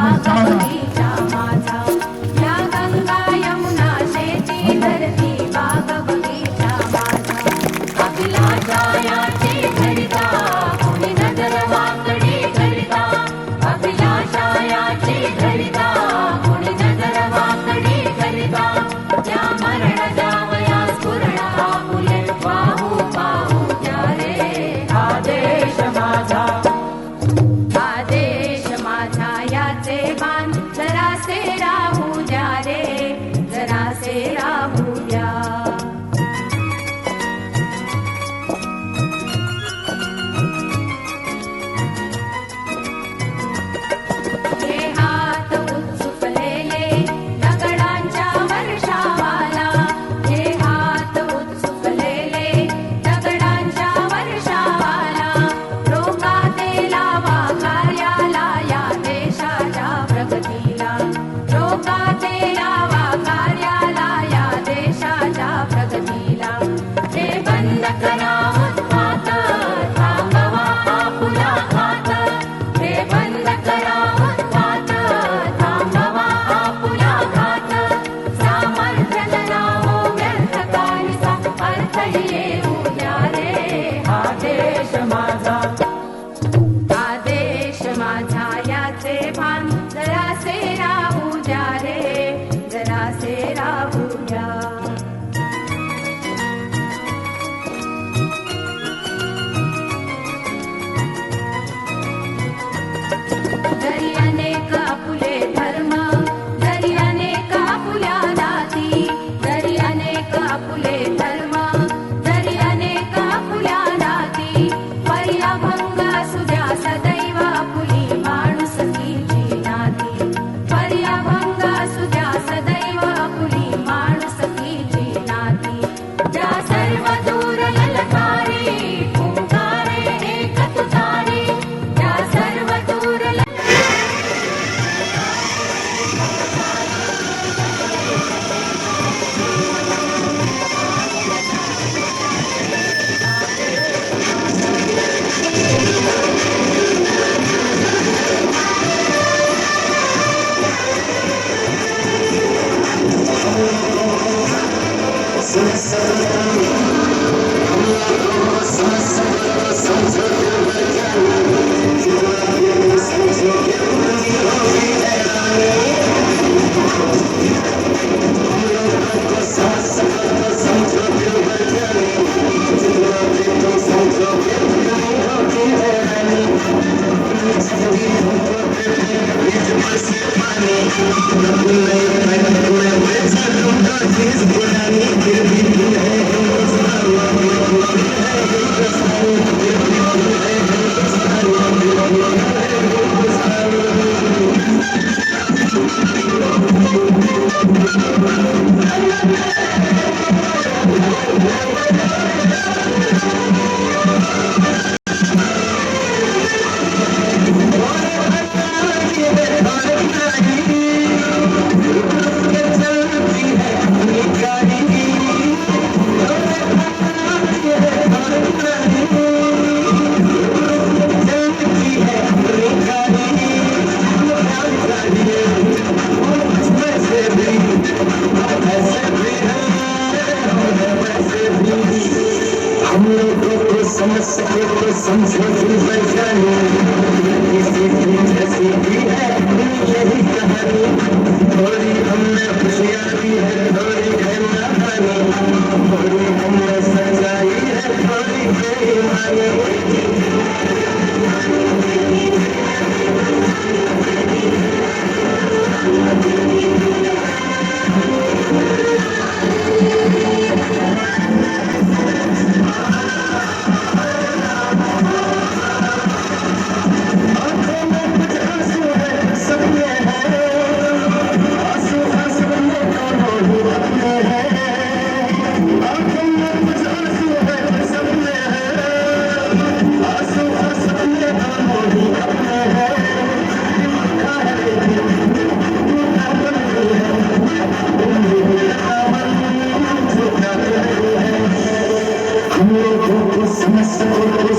बाग बगीचा माझा, या गंगा यमुना शेती धरती बाग बगीचा माझा. अभिलाषायाची धरिता कोणी नजर वाकडी करिता, अभिलाषायाची धरिता कोणी नजर वाकडी करिता. या मरण जावया स्फुरण आपुले पाहू पाहू द्या रे हा देश माझा, हा देश माझा. याचे भान जरासे राहू द्या रे, जरासे राहू द्या. हे हात उत्सुकलेले दगडांच्या वर्षावाला, हे हात उत्सुकलेले दगडांच्या वर्षावाला. रोकाते लावा कार्याला या देशाच्या प्रगतीला, रोकाते लावा कार्याला या देशाच्या प्रगतीला. हे बंद करा उत्पात थांबवा आपुला घात, हे बंद करा उत्पात थांबवा आपुला घात. सामर्थ्य जनावो व्यर्थ काहीसा अर्थ येऊ द्या रे हा देश माझा, हा देश माझा. याचे भान जरासे राहू द्या रे, जरासे राहू द्या. जरी अनेक आपुले धर्म, जरी अनेक आपुल्या जाती, जरी अनेक आपुले धर्म, जरी अनेक आपुल्या जाती. पर्याभंग असू द्या सदैव आपुली माणुसकीची नाती, पर्याभंग असू द्या सदैव आपुली माणुसकीची नाती. ज्या सर्व दूर ललकारी ओंकारे एक तुतारी, ज्या सर्व दूर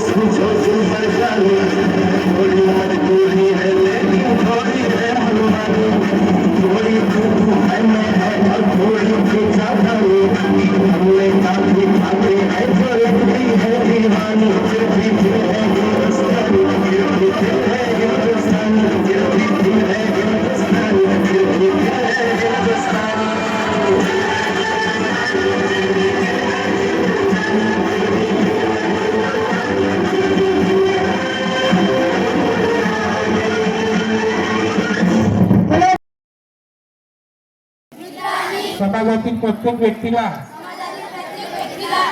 समझो तुम पर जाने, थोड़ी मजबूरी है लेकिन थोड़ी है समाजातील प्रत्येक व्यक्तीला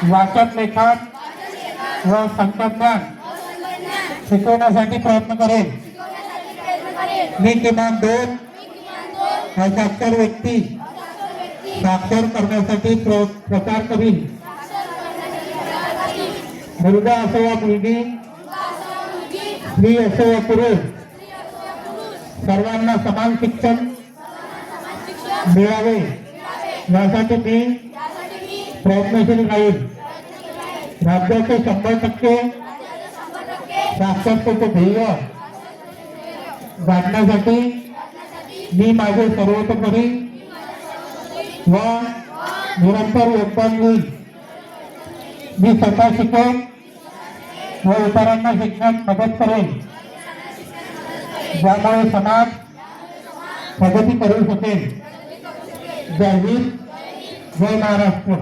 वाचन लेखन व संकल्पना शिकवण्यासाठी प्रयत्न करेन. मी किमान 2 असाक्षर व्यक्ती साक्षर करण्यासाठी प्रचार करीन. मुलगा असो वा मुलगी, स्त्री असो वा पुरुष, सर्वांना समान शिक्षण मिळावे यासाठी मी प्रयत्नशील राहील. राज्याचे 100% साक्षरतेचे ध्येय गाठण्यासाठी मी माझे सर्वतोपरी व निरंतर योगदान देईन. मी स्वतः शिकेन व इतरांना शिकण्यात मदत करेन, ज्यामुळे समाज प्रगती करू शकेल. जय हिंद, जय महाराष्ट्र.